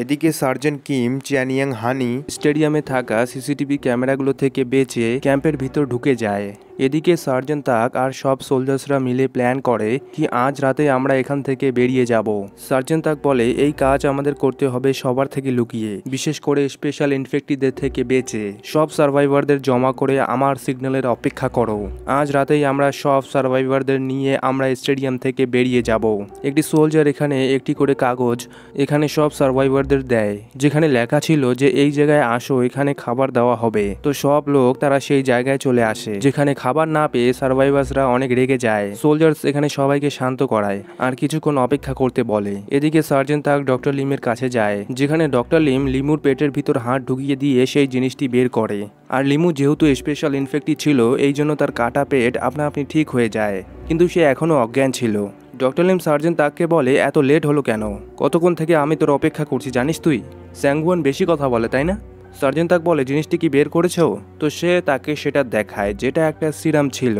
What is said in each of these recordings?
এদিকে sergeant Kim, চ্যানিয়াং, হানি স্টেডিয়ামে থাকা সিসিটিভি ক্যামেরাগুলো থেকে বেঁচে ক্যাম্পের ভিতর ঢুকে যায়। এদিকে সার্জেন্ট তাক আর সব সোলজার্সরা মিলে প্ল্যান করে কি আজ রাতে আমরা এখান থেকে বেরিয়ে যাব। সার্জেন্ট তাক বলে এই কাজ আমাদের করতে হবে সবার থেকে লুকিয়ে, বিশেষ করে স্পেশাল ইনফেক্টিদের থেকে বেঁচে। সব সার্ভাইভারদের জমা করে আমার সিগন্যালের অপেক্ষা করো। আজ রাতেই আমরা সব সার্ভাইভারদের নিয়ে আমরা স্টেডিয়াম থেকে বেরিয়ে যাব। একটি সোলজার এখানে একটি করে কাগজ এখানে সব সার্ভাইভারদের দেয়, যেখানে লেখা ছিল যে এই জায়গায় আসো, এখানে খাবার দেওয়া হবে। তো সব লোক তারা সেই জায়গায় চলে আসে, যেখানে খাবার না পেয়ে সার্ভাইভার্সরা অনেক রেগে যায়। সোলজার্স এখানে সবাইকে শান্ত করায় আর কিছুক্ষণ অপেক্ষা করতে বলে। এদিকে সার্জেন্ট তাক ডক্টর লিমের কাছে যায়, যেখানে ডক্টর লিম লিমুর পেটের ভিতর হাত ঢুকিয়ে দিয়ে সেই জিনিসটি বের করে। আর লিমু যেহেতু স্পেশাল ইনফেক্টি ছিল, এই জন্য তার কাটা পেট আপনা আপনি ঠিক হয়ে যায়, কিন্তু সে এখনো অজ্ঞান ছিল। ডক্টর লিম সার্জেন্ট তাককে বলে এত লেট হলো কেন? কতক্ষণ থেকে আমি তোর অপেক্ষা করছি জানিস তুই? স্যাঙ্গুয়ান বেশি কথা বলে তাই না? সার্জেন্ট তাক বলে জিনিসটি কি বের করেছো? তো সে তাকে সেটা দেখায়, যেটা একটা সিরাম ছিল।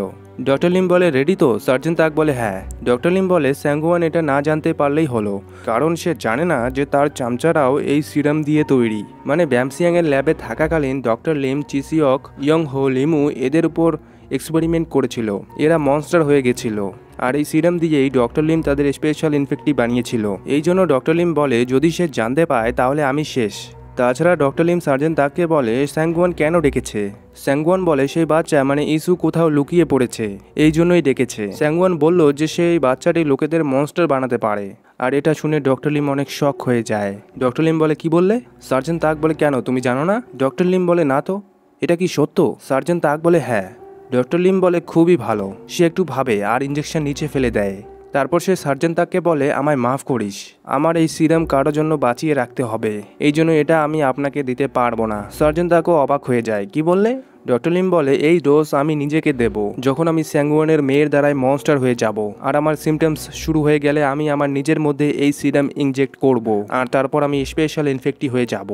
ডক্টর লিম বলে রেডি তো? সার্জেন্ট তাক বলে হ্যাঁ। ডক্টর লিম বলে স্যাঙ্গুয়ান এটা না জানতে পারলেই হলো, কারণ সে জানে না যে তার চামচারাও এই সিরাম দিয়ে তৈরি। মানে ব্যামসিয়াংয়ের ল্যাবে থাকাকালীন ডক্টর লিম, চিসিওক, ইয়ং হো, লিমু এদের উপর এক্সপেরিমেন্ট করেছিল। এরা মনস্টার হয়ে গেছিল, আর এই সিরাম দিয়েই ডক্টর লিম তাদের স্পেশাল ইনফেক্টি বানিয়েছিল। এই জন্য ডক্টর লিম বলে যদি সে জানতে পায় তাহলে আমি শেষ। তাছাড়া ডক্টর লিম সার্জেন্ট তাককে বলে স্যাঙ্গুয়ান কেন ডেকেছে। স্যাঙ্গুয়ান বলে সেই বাচ্চা মানে ইসু কোথাও লুকিয়ে পড়েছে, এই জন্যই ডেকেছে। স্যাঙ্গুয়ান বলল যে সেই বাচ্চাটি লোকেদের মনস্টার বানাতে পারে। আর এটা শুনে ডক্টর লিম অনেক শক হয়ে যায়। ডক্টর লিম বলে কি বললে? সার্জেন্ট তাক বলে কেন, তুমি জানো না? ডক্টর লিম বলে না তো, এটা কি সত্য? সার্জেন্ট তাক বলে হ্যাঁ। ডক্টর লিম বলে খুবই ভালো। সে একটু ভাবে আর ইঞ্জেকশন নিচে ফেলে দেয়। তারপর সে সার্জেন্ট তাককে বলে আমায় মাফ করিস, আমার এই সিরাম কারোর জন্য বাঁচিয়ে রাখতে হবে, এই জন্য এটা আমি আপনাকে দিতে পারবো না। সার্জেন্ট তাকও অবাক হয়ে যায়, কি বললে? ডক্টর লিম বলে এই ডোজ আমি নিজেকে দেব যখন আমি স্যাঙ্গুয়ানের মেয়ের দ্বারাই মনস্টার হয়ে যাব, আর আমার সিমটমস শুরু হয়ে গেলে আমি আমার নিজের মধ্যে এই সিরাম ইনজেক্ট করব, আর তারপর আমি স্পেশাল ইনফেক্টি হয়ে যাব।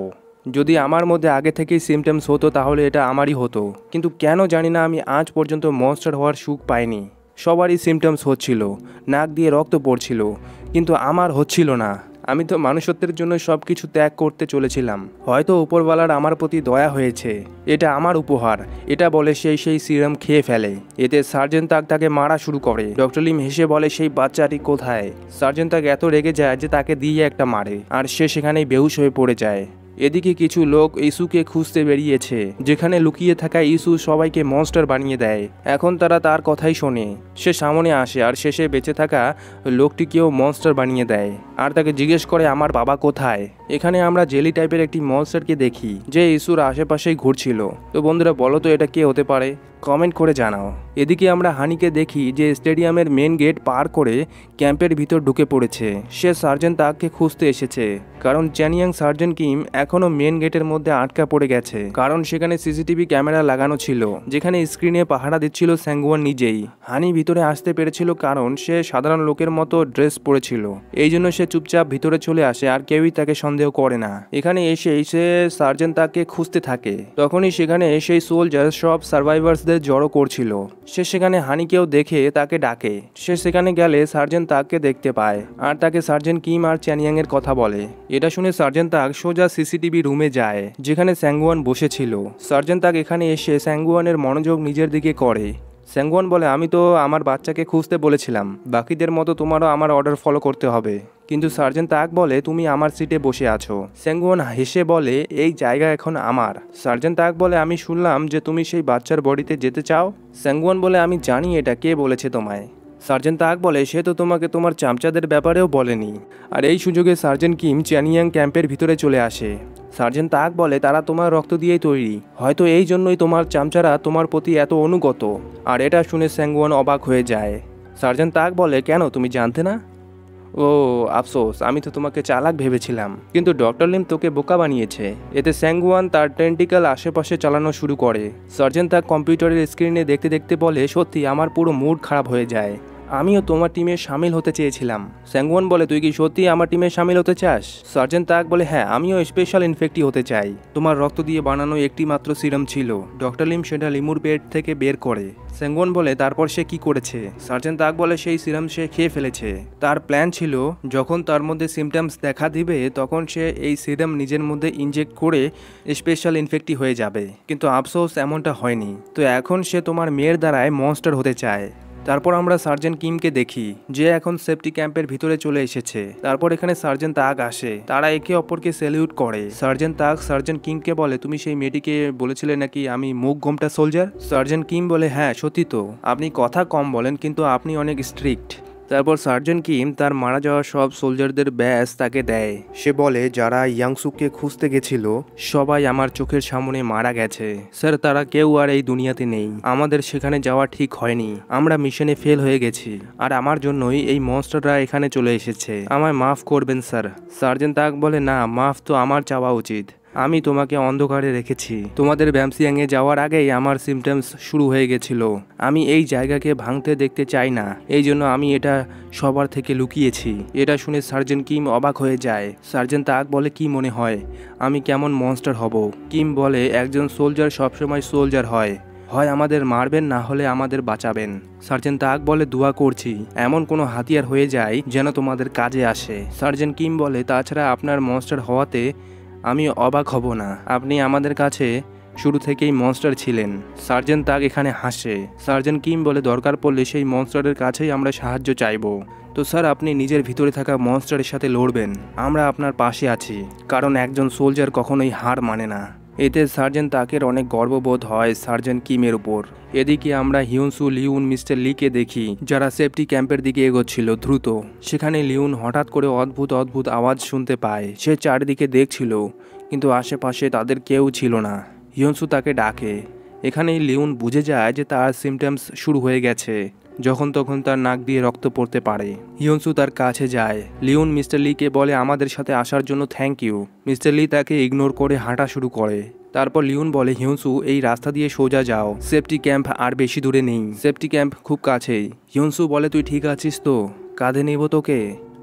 যদি আমার মধ্যে আগে থেকেই সিমটমস হতো তাহলে এটা আমারই হতো, কিন্তু কেন জানি না আমি আজ পর্যন্ত মনস্টার হওয়ার সুখ পাইনি। সবারই সিমটমস হচ্ছিল, নাক দিয়ে রক্ত পড়ছিল, কিন্তু আমার হচ্ছিল না। আমি তো মানুষত্বের জন্য সব কিছু ত্যাগ করতে চলেছিলাম। হয়তো উপরওয়ালার আমার প্রতি দয়া হয়েছে, এটা আমার উপহার। এটা বলে সেই সিরাম খেয়ে ফেলে। এতে সার্জেন্ট তাক তাকে মারা শুরু করে। ডক্টর লিম হেসে বলে সেই বাচ্চাটি কোথায়? সার্জেন্ট তাক এত রেগে যায় যে তাকে দিয়ে একটা মারে, আর সে সেখানেই বেহুশ হয়ে পড়ে যায়। এদিকে কিছু লোক ইসুকে খুঁজতে বেরিয়েছে, যেখানে লুকিয়ে থাকা ইসু সবাইকে মনস্টার বানিয়ে দেয়। এখন তারা তার কথাই শোনে। সে সামনে আসে আর শেষে বেঁচে থাকা লোকটিকেও মনস্টার বানিয়ে দেয়, আর তাকে জিজ্ঞেস করে আমার বাবা কোথায়। এখানে আমরা জেলি টাইপের একটি মনস্টারকে দেখি যে ইসুর আশেপাশেই ঘুরছিল। তো বন্ধুরা বলো তো এটা কে হতে পারে? কমেন্ট করে জানাও। এদিকে আমরা হানিকে দেখি যে স্টেডিয়ামের মেন গেট পার করে ক্যাম্পের ভিতর ঢুকে পড়েছে। সে সার্জেন্ট তাককে খুঁজতে এসেছে, কারণ চ্যানিয়াং সার্জেন্ট কিম এখনও মেন গেটের মধ্যে আটকা পড়ে গেছে, কারণ সেখানে সিসিটিভি ক্যামেরা লাগানো ছিল, যেখানে স্ক্রিনে পাহারা দিচ্ছিল স্যাঙ্গুয়ান নিজেই। হানি ভিতরে আসতে পেরেছিল কারণ সে সাধারণ লোকের মতো ড্রেস পরেছিল, এই জন্য সে চুপচাপ ভিতরে চলে আসে আর কেউই তাকে সন্দেহ করে না। এখানে এসেই সে সার্জেন্ট তাককে খুঁজতে থাকে। তখনই সেখানে সেই সোলজার সব সার্ভাইভার্সদের জড়ো করছিল। সে সেখানে হানিকেও দেখে তাকে ডাকে। সে সেখানে গেলে সার্জেন্ট তাককে দেখতে পায় আর তাকে সার্জেন্ট কিম আর চ্যানিয়াং এর কথা বলে। এটা শুনে সার্জেন্ট তাক সোজা সিসিটিভি রুমে যায়, যেখানে স্যাঙ্গুয়ান বসেছিল। সার্জেন্ট তাক এখানে এসে স্যাঙ্গুয়ানের মনোযোগ নিজের দিকে করে। স্যাঙ্গুয়ান বলে আমি তো আমার বাচ্চাকে খুঁজতে বলেছিলাম, বাকিদের মতো তোমারও আমার অর্ডার ফলো করতে হবে। কিন্তু সার্জেন্ট তাক বলে তুমি আমার সিটে বসে আছো। স্যাঙ্গুয়ান হেসে বলে এই জায়গা এখন আমার। সার্জেন্ট তাক বলে আমি শুনলাম যে তুমি সেই বাচ্চার বডিতে যেতে চাও। স্যাঙ্গুয়ান বলে আমি জানি এটা কে বলেছে তোমায়। সার্জেন্ট তাক বলে সে তো তোমাকে তোমার চামচাদের ব্যাপারেও বলেনি। আর এই সুযোগে সার্জেন্ট কিম চ্যানিয়াং ক্যাম্পের ভিতরে চলে আসে। সার্জেন্ট তাক বলে তারা তোমার রক্ত দিয়েই তৈরি, হয়তো এই জন্যই তোমার চামচারা তোমার প্রতি এত অনুগত। আর এটা শুনে স্যাঙ্গুয়ান অবাক হয়ে যায়। সার্জেন্ট তাক বলে কেন, তুমি জানতে না? ও আফসোস, আমি তো তোমাকে চালাক ভেবেছিলাম, কিন্তু ডক্টর লিম তোকে বোকা বানিয়েছে। এতে স্যাঙ্গুয়ান তার টেন্টিক্যাল আশেপাশে চালানো শুরু করে। সার্জেন্ট তাক কম্পিউটারের স্ক্রিনে দেখতে দেখতে বলে সত্যি আমার পুরো মুড খারাপ হয়ে যায়। আমিও তোমার টিমে সামিল হতে চেয়েছিলাম। স্যাংওয়ান বলে তুই কি সত্যি আমার টিমে সামিল হতে চাস? সার্জেন্ট তাক বলে হ্যাঁ, আমিও স্পেশাল ইনফেক্টি হতে চাই। তোমার রক্ত দিয়ে বানানো একটি মাত্র সিরাম ছিল, ডক্টর লিম সেটা লিমুর পেট থেকে বের করে। স্যাংওয়ান বলে তারপর সে কি করেছে? সার্জেন্ট তাক বলে সেই সিরাম সে খেয়ে ফেলেছে। তার প্ল্যান ছিল যখন তার মধ্যে সিমটমস দেখা দিবে তখন সে এই সিরাম নিজের মধ্যে ইনজেক্ট করে স্পেশাল ইনফেক্টি হয়ে যাবে, কিন্তু আফসোস এমনটা হয়নি। তো এখন সে তোমার মেয়ের দ্বারায় মনস্টার হতে চায়। তারপর আমরা সার্জেন্ট কিমকে দেখি যে এখন সেফটি ক্যাম্পের ভিতরে চলে এসেছে। তারপর এখানে সার্জেন্ট তাক আসে, তারা একে অপরকে স্যালিউট করে। সার্জেন্ট তাক সার্জেন্ট কিমকে বলে তুমি সেই মেয়েটিকে বলেছিলে নাকি আমি মুখ গোমটা সোলজার? সার্জেন্ট কিম বলে হ্যাঁ সত্যি তো, আপনি কথা কম বলেন কিন্তু আপনি অনেক স্ট্রিক্ট। তারপর সার্জেন্ট কিম তার মারা যাওয়া সব সোলজারদের ব্যাজ তাকে দেয়। সে বলে যারা ইয়াংসুকে খুঁজতে গেছিল সবাই আমার চোখের সামনে মারা গেছে স্যার, তারা কেউ আর এই দুনিয়াতে নেই। আমাদের সেখানে যাওয়া ঠিক হয়নি, আমরা মিশনে ফেল হয়ে গেছি, আর আমার জন্যই এই মনস্টাররা এখানে চলে এসেছে। আমায় মাফ করবেন স্যার। সার্জেন্ট তাক বলে না, মাফ তো আমার চাওয়া উচিত। আমি তোমাকে অন্ধকারে রেখেছি, তোমাদের ব্যামসিয়াংয়ে যাওয়ার আগেই আমার সিমটমস শুরু হয়ে গেছিল। আমি এই জায়গাকে ভাঙতে দেখতে চাই না, এই জন্য আমি এটা সবার থেকে লুকিয়েছি। এটা শুনে সার্জেন্ট কিম অবাক হয়ে যায়। সার্জেন্ট তাক বলে কি মনে হয় আমি কেমন মনস্টার হব? কিম বলে একজন সোলজার সবসময় সোলজার হয়, হয় আমাদের মারবেন না হলে আমাদের বাঁচাবেন। সার্জেন্ট তাক বলে দোয়া করছি এমন কোনো হাতিয়ার হয়ে যায় যেন তোমাদের কাজে আসে। সার্জেন্ট কিম বলে তাছাড়া আপনার মনস্টার হওয়াতে আমি অবাক হব না, আপনি আমাদের কাছে শুরু থেকেই মনস্টার ছিলেন। সার্জেন্ট তাক এখানে হাসে। সার্জেন্ট কিম বলে দরকার পড়লে সেই মনস্টারের কাছেই আমরা সাহায্য চাইব। তো স্যার আপনি নিজের ভিতরে থাকা মনস্টারের সাথে লড়বেন, আমরা আপনার পাশে আছি, কারণ একজন সোলজার কখনোই হার মানে না। এতে সার্জেন্ট তাকের অনেক গর্ববোধ হয় সার্জেন্ট কিমের উপর। এদিকে আমরা হিউনসু, লিউন, মিস্টার লিকে দেখি যারা সেফটি ক্যাম্পের দিকে এগোচ্ছিল দ্রুত। সেখানে লিউন হঠাৎ করে অদ্ভুত অদ্ভুত আওয়াজ শুনতে পায়। সে চারিদিকে দেখছিল কিন্তু আশেপাশে তাদের কেউ ছিল না। হিউনসু তাকে ডাকে। এখানেই লিউন বুঝে যায় যে তার সিমটমস শুরু হয়ে গেছে, যখন তখন তার নাক দিয়ে রক্ত পড়তে পারে। হিউনসু তার কাছে যায়। লিউন মিস্টার লিকে বলে আমাদের সাথে আসার জন্য থ্যাংক ইউ। মিস্টার লি তাকে ইগনোর করে হাঁটা শুরু করে। তারপর লিউন বলে হিউনসু এই রাস্তা দিয়ে সোজা যাও, সেফটি ক্যাম্প আর বেশি দূরে নেই, সেফটি ক্যাম্প খুব কাছেই। হিউনসু বলে তুই ঠিক আছিস তো? কাঁধে নেব তোকে?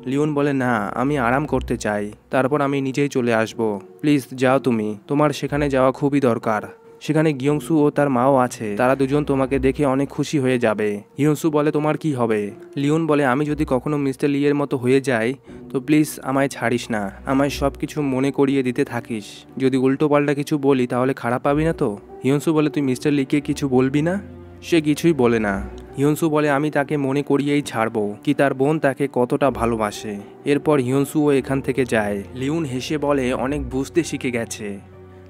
লিওন বলে না, আমি আরাম করতে চাই, তারপর আমি নিজেই চলে আসব। প্লিজ যাও তুমি, তোমার সেখানে যাওয়া খুবই দরকার। সেখানে গিয়ংসু ও তার মাও আছে, তারা দুজন তোমাকে দেখে অনেক খুশি হয়ে যাবে। হিয়ংসু বলে তোমার কি হবে? লিওন বলে আমি যদি কখনো মিস্টার লি এর মতো হয়ে যাই তো প্লিজ আমায় ছাড়িস না, আমায় সব কিছু মনে করিয়ে দিতে থাকিস। যদি উল্টো পাল্টা কিছু বলি তাহলে খারাপ পাবি না তো? হিয়ংসু বলে তুই মিস্টার লিকে কিছু বলবি না? সে কিছুই বলে না। হিয়ংসু বলে আমি তাকে মনে করিয়েই ছাড়বো কি তার বোন তাকে কতটা ভালোবাসে। এরপর হিয়ংসুও এখান থেকে যায়। লিউন হেসে বলে অনেক বুঝতে শিখে গেছে।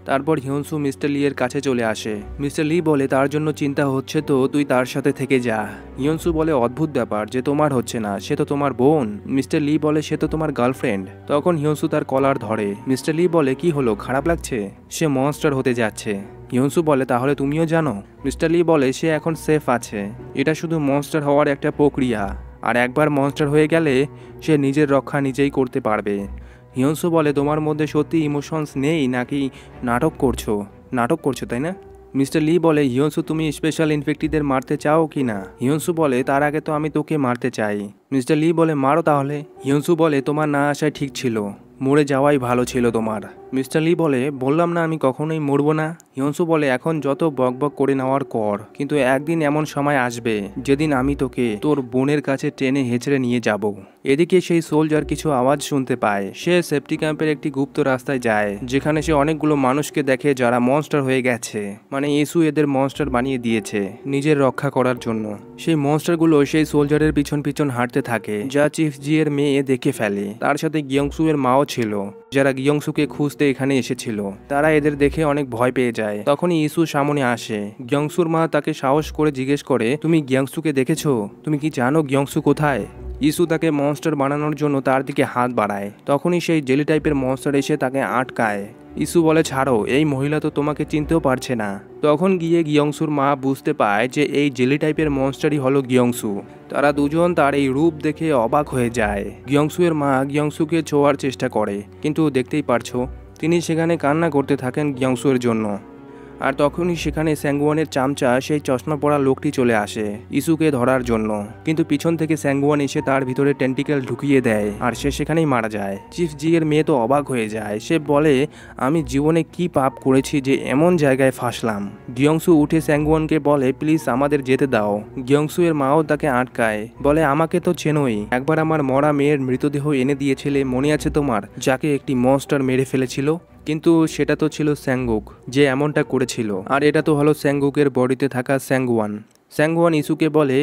তারপর হিয়ংসু মিস্টার লি এর কাছে চলে আসে। মিস্টার লি বলে তার জন্য চিন্তা হচ্ছে তো তুই তার সাথে থেকে যা। হিয়ংসু বলে অদ্ভুত ব্যাপার যে তোমার হচ্ছে না, সে তো তোমার বোন। মিস্টার লি বলে সে তো তোমার গার্লফ্রেন্ড। তখন হিয়ংসু তার কলার ধরে। মিস্টার লি বলে কি হলো, খারাপ লাগছে? সে মনস্টার হতে যাচ্ছে। হিয়ংসু বলে তাহলে তুমিও জানো? মিস্টার লি বলে সে এখন সেফ আছে, এটা শুধু মনস্টার হওয়ার একটা প্রক্রিয়া, আর একবার মনস্টার হয়ে গেলে সে নিজের রক্ষা নিজেই করতে পারবে। হিয়ংসু বলে তোমার মধ্যে সত্যি ইমোশনস নেই নাকি নাটক করছো? নাটক করছো তাই না? মিস্টার লি বলে হিয়ংসু তুমি স্পেশাল ইনফেক্টিদের মারতে চাও কি না? হিয়ংসু বলে তার আগে তো আমি তোকে মারতে চাই। মিস্টার লি বলে মারো তাহলে। হিয়ংসু বলে তোমার না আসাই ঠিক ছিল, মরে যাওয়াই ভালো ছিল তোমার। মিস্টার লি বলে বললাম না আমি কখনোই মরবো না। হিয়ংসু বলে এখন যত বকবক করে নেওয়ার কর, কিন্তু একদিন এমন সময় আসবে যেদিন আমি তোকে তোর বোনের কাছে টেনে হেঁচড়ে নিয়ে যাব। এদিকে সেই সোলজার কিছু আওয়াজ শুনতে পায়। সে সেফটি ক্যাম্পের একটি গুপ্ত রাস্তায় যায়, যেখানে সে অনেকগুলো মানুষকে দেখে যারা মনস্টার হয়ে গেছে, মানে ইসু এদের মনস্টার বানিয়ে দিয়েছে নিজের রক্ষা করার জন্য। সেই মনস্টারগুলো সেই সোলজারের পিছন পিছন হাঁটতে থাকে, যা চিফ জি এর মেয়ে দেখে ফেলে। তার সাথে গিয়ংসু এর মাও ছিল, যারা গিয়ংসুকে খুঁজতে এখানে এসেছিল। তারা এদের দেখে অনেক ভয় পেয়ে যায়। তখনই ইসু সামনে আসে। গিয়ংসুর মা তাকে সাহস করে জিজ্ঞেস করে তুমি গিয়ংসুকে দেখেছো? তুমি কি জানো গিয়ংসু কোথায়? ইসু তাকে মনস্টার বানানোর জন্য তার দিকে হাত বাড়ায়। তখনই সেই জেলি টাইপের মনস্টার এসে তাকে আটকায়। ইসু বলে ছাড়ো, এই মহিলা তো তোমাকে চিনতেও পারছে না। তখন গিয়ে গিয়ংসুর মা বুঝতে পায় যে এই জেলি টাইপের মনস্টারই হলো গিয়ংসু। তারা দুজন তার এই রূপ দেখে অবাক হয়ে যায়। গিয়ংসু এর মা গিয়ংসুকে ছোঁয়ার চেষ্টা করে, কিন্তু দেখতেই পারছো তিনি সেখানে কান্না করতে থাকেন গিয়ংসু এর জন্য। আর তখনই সেখানে স্যাঙ্গুয়ানের চামচা সেই চশমা পরা লোকটি চলে আসে ইসুকে ধরার জন্য, কিন্তু পিছন থেকে স্যাঙ্গুয়ান এসে তার ভিতরে টেন্টিকেল ঢুকিয়ে দেয় আর সে সেখানেই মারা যায়। চিফ জি এর মেয়ে তো অবাক হয়ে যায়। সে বলে, আমি জীবনে কি পাপ করেছি যে এমন জায়গায় ফাঁসলাম। গিয়ংসু উঠে স্যাঙ্গুয়ানকে বলে, প্লিজ আমাদের যেতে দাও। গিয়ংসু এর মাও তাকে আটকায়, বলে, আমাকে তো চেনোই, একবার আমার মরা মেয়ের মৃতদেহ এনে দিয়েছিলে, মনে আছে তোমার, যাকে একটি মনস্টার মেরে ফেলেছিল? কিন্তু সেটা তো ছিল স্যাঙ্গুক যে এমনটা করেছিল, আর এটা তো হলো স্যাঙ্গুকের বডিতে থাকা স্যাঙ্গুয়ান। স্যাঙ্গুয়ান ইসুকে বলে,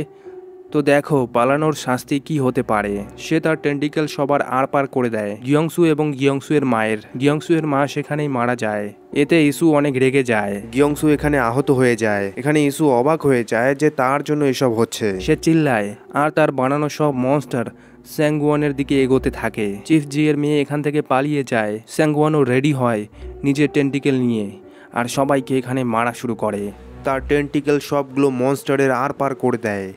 তো দেখো পালানোর শাস্তি কি হতে পারে। সে তার টেন্টিকেল সবার আড়পার করে দেয় গিয়ংসু এবং গিয়ংসু এর মায়ের। গিয়ংসু এর মা সেখানেই মারা যায়। এতে ইসু অনেক রেগে যায়। গিয়ংসু এখানে আহত হয়ে যায়। এখানে ইসু অবাক হয়ে যায় যে তার জন্য এসব হচ্ছে। সে চিল্লায় আর তার বানানো সব মনস্টার স্যাঙ্গুয়ানের দিকে এগোতে থাকে। চিফ জি এর মেয়ে এখান থেকে পালিয়ে যায়। স্যাঙ্গুয়ানও রেডি হয় নিজের টেন্টিকেল নিয়ে আর সবাইকে এখানে মারা শুরু করে। তার টেন্টিকেল সবগুলো মনস্টারের আড়পার করে দেয়।